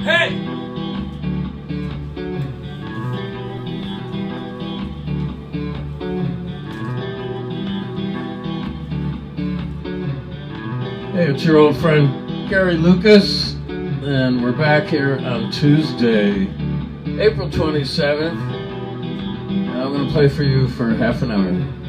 Hey! Hey, it's your old friend Gary Lucas, and we're back here on Tuesday, April 27th. I'm going to play for you for half an hour.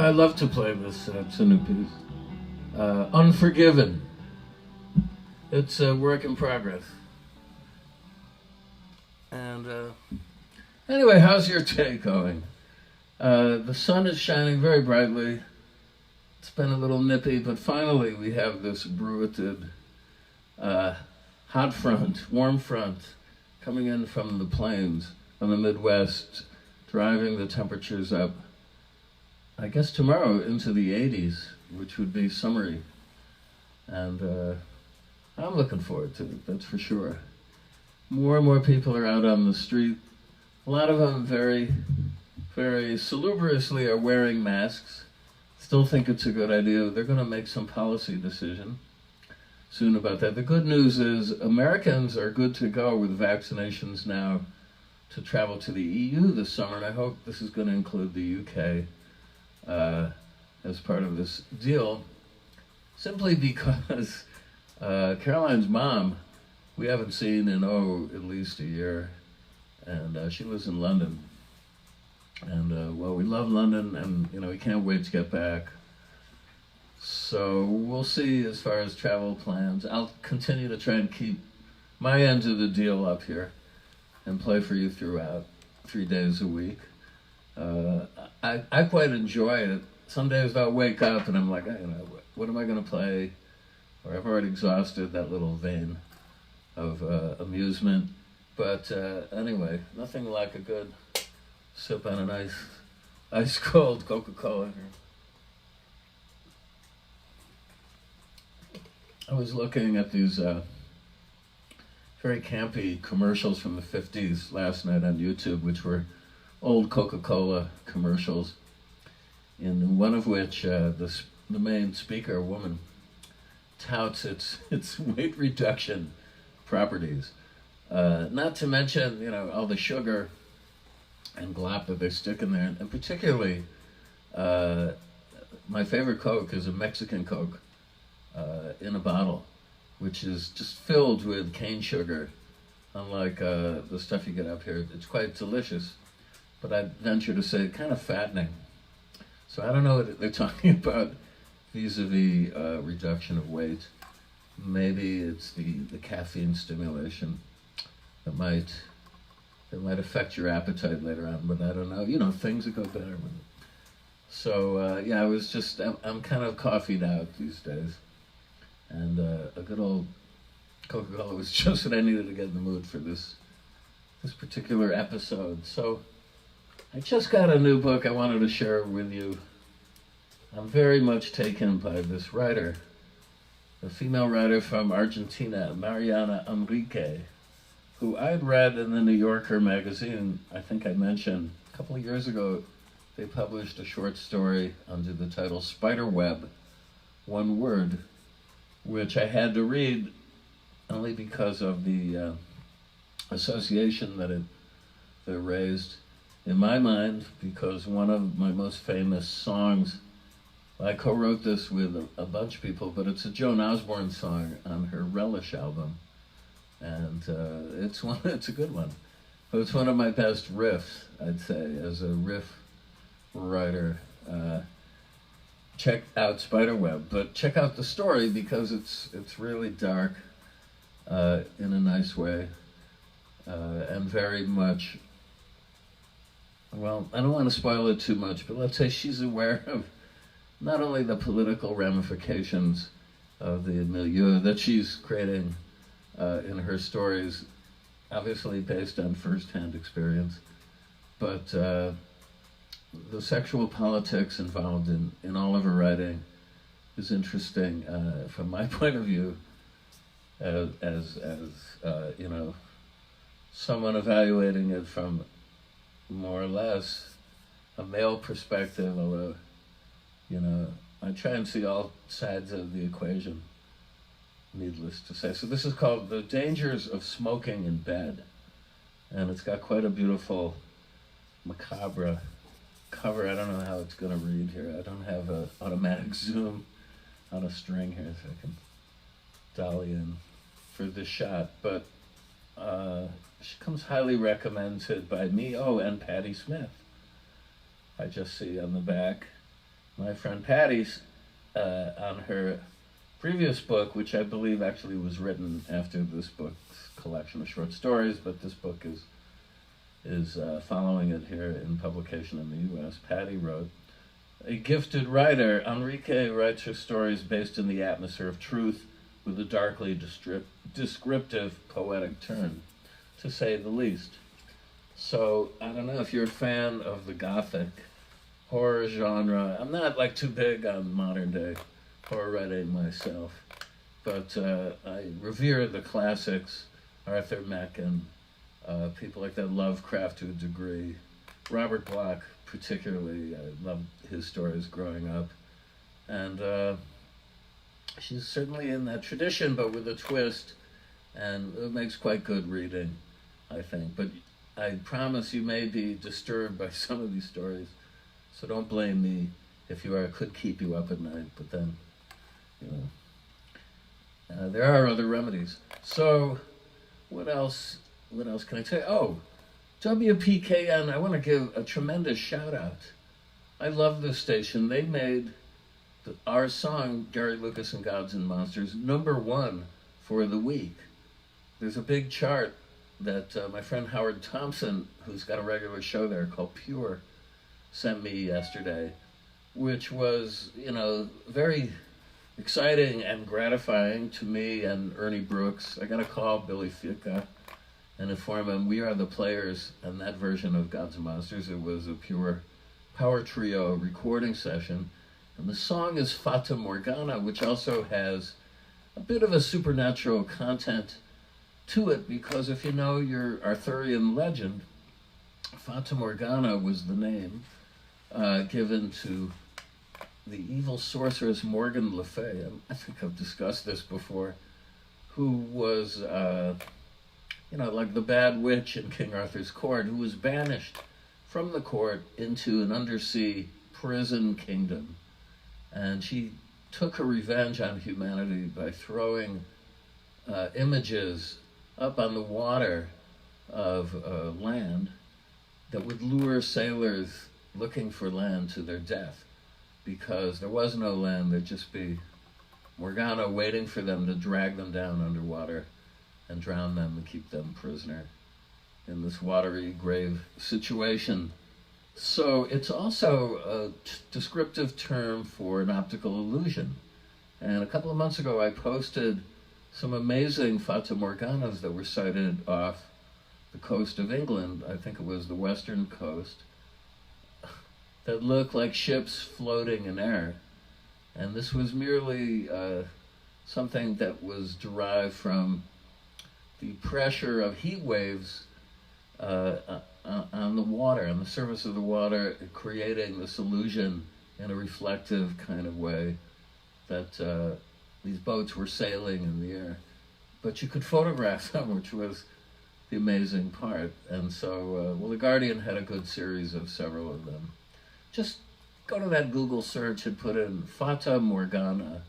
I love to play this. It's a new piece. Unforgiven. It's a work in progress. And anyway, how's your day going? The sun is shining very brightly. It's been a little nippy, but finally we have this bruited hot front, warm front, coming in from the plains, from the Midwest, driving the temperatures up, I guess tomorrow into the 80s, which would be summery. And I'm looking forward to it, that's for sure. More and more people are out on the street. A lot of them very, very salubriously are wearing masks. Still think it's a good idea. They're going to make some policy decision soon about that. The good news is Americans are good to go with vaccinations now to travel to the EU this summer, and I hope this is going to include the UK as part of this deal, simply because Caroline's mom, we haven't seen in, at least a year, and she lives in London. And, well, we love London, and, we can't wait to get back. So we'll see as far as travel plans. I'll continue to try and keep my end of the deal up here and play for you throughout 3 days a week. I quite enjoy it. Some days I'll wake up and I'm like, what am I going to play? Or I've already exhausted that little vein of amusement. But anyway, nothing like a good sip on an ice cold Coca-Cola here. I was looking at these very campy commercials from the 50s last night on YouTube, which were old Coca-Cola commercials, in one of which the main speaker, a woman, touts its weight reduction properties. Not to mention, all the sugar and glop that they stick in there, and particularly my favorite Coke is a Mexican Coke in a bottle, which is just filled with cane sugar, unlike the stuff you get up here. It's quite delicious, but I'd venture to say kind of fattening. So I don't know what they're talking about vis-a-vis reduction of weight. Maybe it's the caffeine stimulation that might affect your appetite later on, but I don't know. Things that go better with it. So I'm kind of coffeeed out these days. And a good old Coca-Cola was just what I needed to get in the mood for this particular episode. So I just got a new book I wanted to share with you. I'm very much taken by this writer, a female writer from Argentina, Mariana Enrique, who I'd read in the New Yorker magazine. I think I mentioned a couple of years ago, they published a short story under the title Spiderweb, one word, which I had to read only because of the association that it raised in my mind, because one of my most famous songs, I co-wrote this with a bunch of people, but it's a Joan Osborne song on her Relish album, and it's a good one. But it's one of my best riffs, I'd say, as a riff writer. Check out Spiderweb, but check out the story because it's really dark in a nice way, and very much, well, I don't want to spoil it too much, but let's say she's aware of not only the political ramifications of the milieu that she's creating in her stories, obviously based on first-hand experience, but the sexual politics involved in all of her writing is interesting from my point of view, as someone evaluating it from more or less a male perspective, although I try and see all sides of the equation, needless to say. So this is called The Dangers of Smoking in Bed, and it's got quite a beautiful macabre cover. I don't know how it's going to read here. I don't have an automatic zoom on a string here, so I can dolly in for this shot. But she comes highly recommended by me, and Patti Smith. I just see on the back my friend Patty's on her previous book, which I believe actually was written after this book's collection of short stories, but this book is following it here in publication in the U.S. Patty wrote, a gifted writer, Enrique writes her stories based in the atmosphere of truth with a darkly descriptive poetic turn, to say the least. So, I don't know if you're a fan of the Gothic horror genre. I'm not like too big on modern day horror writing myself, but I revere the classics, Arthur Machen, people like that, Lovecraft to a degree, Robert Bloch particularly. I loved his stories growing up, and she's certainly in that tradition, but with a twist, and it makes quite good reading, I think. But I promise you may be disturbed by some of these stories, so don't blame me if you are. It could keep you up at night, but then, you know, there are other remedies. So, what else? What else can I tell you? Oh, WPKN, I want to give a tremendous shout out. I love this station. They made our song, Gary Lucas and Gods and Monsters, #1 for the week. There's a big chart that my friend Howard Thompson, who's got a regular show there called Pure, sent me yesterday, which was, very exciting and gratifying to me and Ernie Brooks. I got to call Billy Fica and inform him we are the players in that version of Gods and Monsters. It was a pure power trio recording session. And the song is Fata Morgana, which also has a bit of a supernatural content to it, because if you know your Arthurian legend, Fata Morgana was the name given to the evil sorceress Morgan Le Fay. I think I've discussed this before, who was, like the bad witch in King Arthur's court, who was banished from the court into an undersea prison kingdom. And she took her revenge on humanity by throwing images up on the water of land that would lure sailors looking for land to their death, because there was no land. There'd just be Morgana waiting for them to drag them down underwater and drown them and keep them prisoner in this watery grave situation. So it's also a descriptive term for an optical illusion. And a couple of months ago, I posted some amazing Fata Morganas that were sighted off the coast of England. I think it was the western coast, that looked like ships floating in air. And this was merely something that was derived from the pressure of heat waves on the water, on the surface of the water, creating this illusion in a reflective kind of way that these boats were sailing in the air. But you could photograph them, which was the amazing part. And so, The Guardian had a good series of several of them. Just go to that Google search and put in Fata Morgana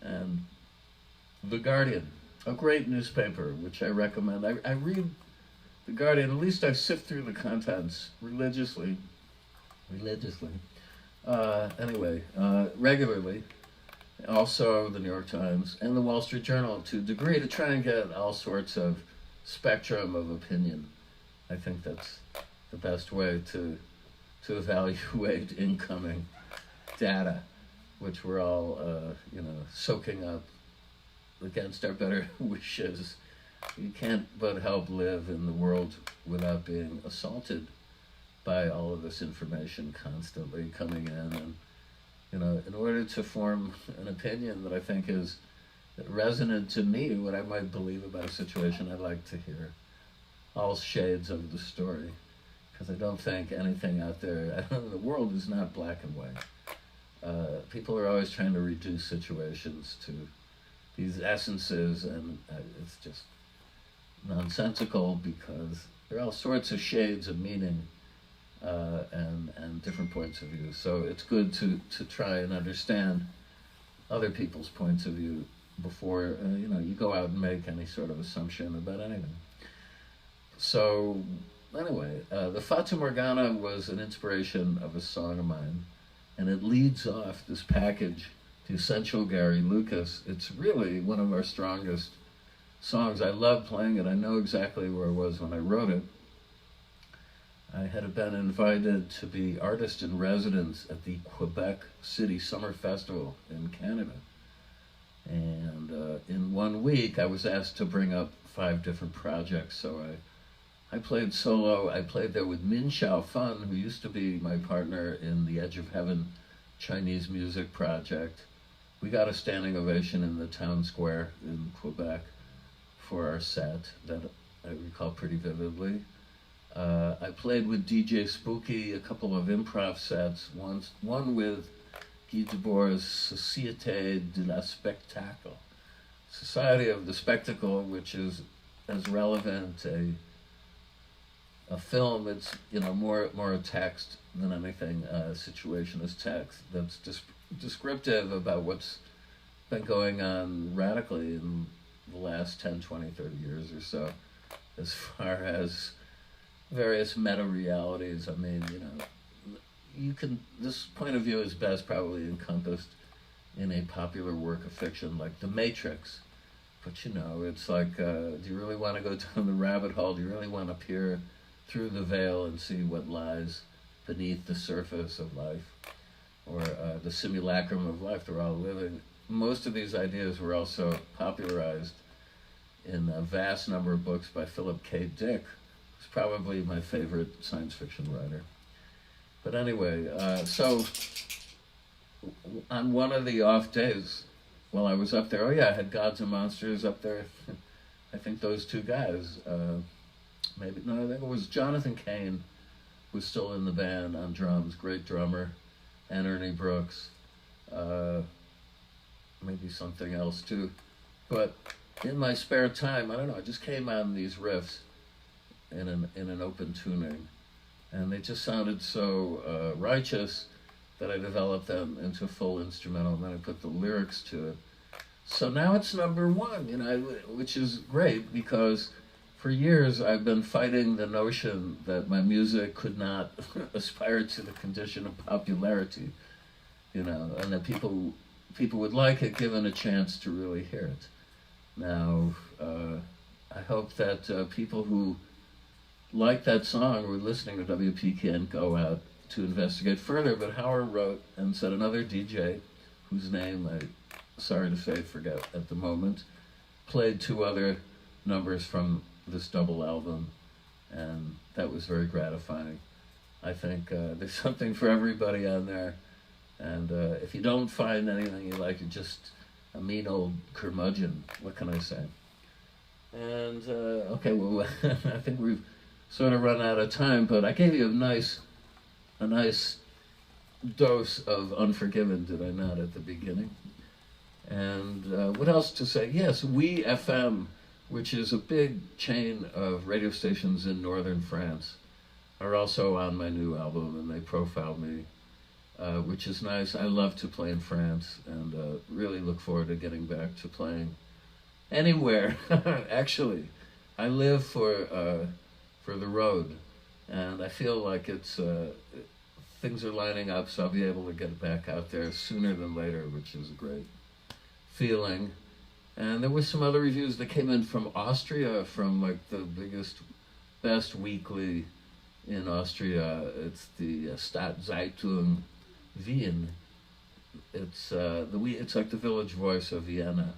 and The Guardian, a great newspaper, which I recommend. I read The Guardian, at least I sift through the contents religiously, regularly. Also the New York Times and the Wall Street Journal to a degree, to try and get all sorts of spectrum of opinion. I think that's the best way to evaluate incoming data, which we're all, soaking up against our better wishes. You can't but help live in the world without being assaulted by all of this information constantly coming in. And, in order to form an opinion that I think is resonant to me, what I might believe about a situation, I'd like to hear all shades of the story, because I don't think anything out there, the world is not black and white. People are always trying to reduce situations to these essences, and it's just nonsensical, because there are all sorts of shades of meaning and different points of view. So it's good to try and understand other people's points of view before you go out and make any sort of assumption about anything. So anyway, the Fata Morgana was an inspiration of a song of mine and it leads off this package, The Essential Gary Lucas. It's really one of our strongest songs. I love playing it. I know exactly where I was when I wrote it. I had been invited to be artist in residence at the Quebec City Summer Festival in Canada. And in 1 week, I was asked to bring up 5 different projects. So I played solo. I played there with Min Xiao Fun, who used to be my partner in the Edge of Heaven Chinese music project. We got a standing ovation in the town square in Quebec for our set that I recall pretty vividly. I played with DJ Spooky a couple of improv sets, one with Guy Debord's Société de la Spectacle, Society of the Spectacle, which is as relevant a film. It's more a text than anything, situation as text that's descriptive about what's been going on radically in the last 10, 20, 30 years or so, as far as various meta-realities. I mean, this point of view is best probably encompassed in a popular work of fiction like The Matrix. But it's like, do you really want to go down the rabbit hole? Do you really want to peer through the veil and see what lies beneath the surface of life, or the simulacrum of life they're all living? Most of these ideas were also popularized in a vast number of books by Philip K. Dick, who's probably my favorite science fiction writer. But anyway, so on one of the off days while I was up there, I had Gods and Monsters up there. I think those 2 guys, I think it was Jonathan Cain was still in the band on drums, great drummer, and Ernie Brooks, maybe something else too. But in my spare time, I don't know, I just came on these riffs in an open tuning, and they just sounded so righteous that I developed them into full instrumental, and then I put the lyrics to it. So now it's number 1, which is great, because for years I've been fighting the notion that my music could not aspire to the condition of popularity, and that people would like it given a chance to really hear it. Now, I hope that people who like that song or listening to WPKN go out to investigate further. But Howard wrote and said another DJ, whose name I, sorry to say, forget at the moment, played 2 other numbers from this double album, and that was very gratifying. I think there's something for everybody on there, and if you don't find anything you like, you're just a mean old curmudgeon. What can I say? And okay, well, I think we've sort of run out of time, but I gave you a nice dose of Unforgiven, did I not, at the beginning? And what else to say? Yes, We FM, which is a big chain of radio stations in northern France, are also on my new album, and they profiled me, which is nice. I love to play in France, and really look forward to getting back to playing anywhere. Actually, I live for the road, and I feel like it's things are lining up, so I'll be able to get back out there sooner than later, which is a great feeling. And there were some other reviews that came in from Austria, from like the biggest, best weekly in Austria. It's the Stadtzeitung Wien. It's like the Village Voice of Vienna.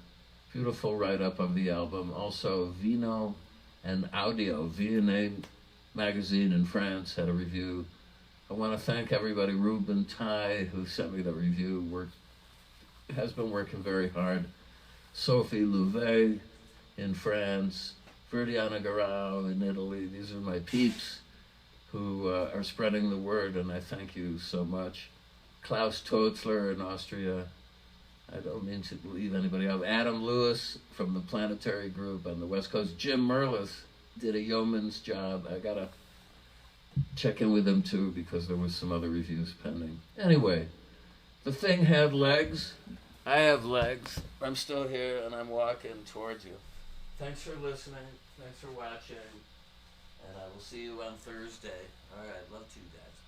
Beautiful write-up of the album. Also, Vino and Audio, V&A magazine in France, had a review. I want to thank everybody. Ruben Tai, who sent me the review, has been working very hard. Sophie Louvet in France, Verdiana Garau in Italy. These are my peeps who are spreading the word, and I thank you so much. Klaus Totzler in Austria. I don't mean to leave anybody out. Adam Lewis from the Planetary Group on the West Coast. Jim Merlis did a yeoman's job. I gotta check in with him too, because there was some other reviews pending. Anyway, the thing had legs. I have legs. I'm still here, and I'm walking towards you. Thanks for listening. Thanks for watching. And I will see you on Thursday. All right, love to you guys.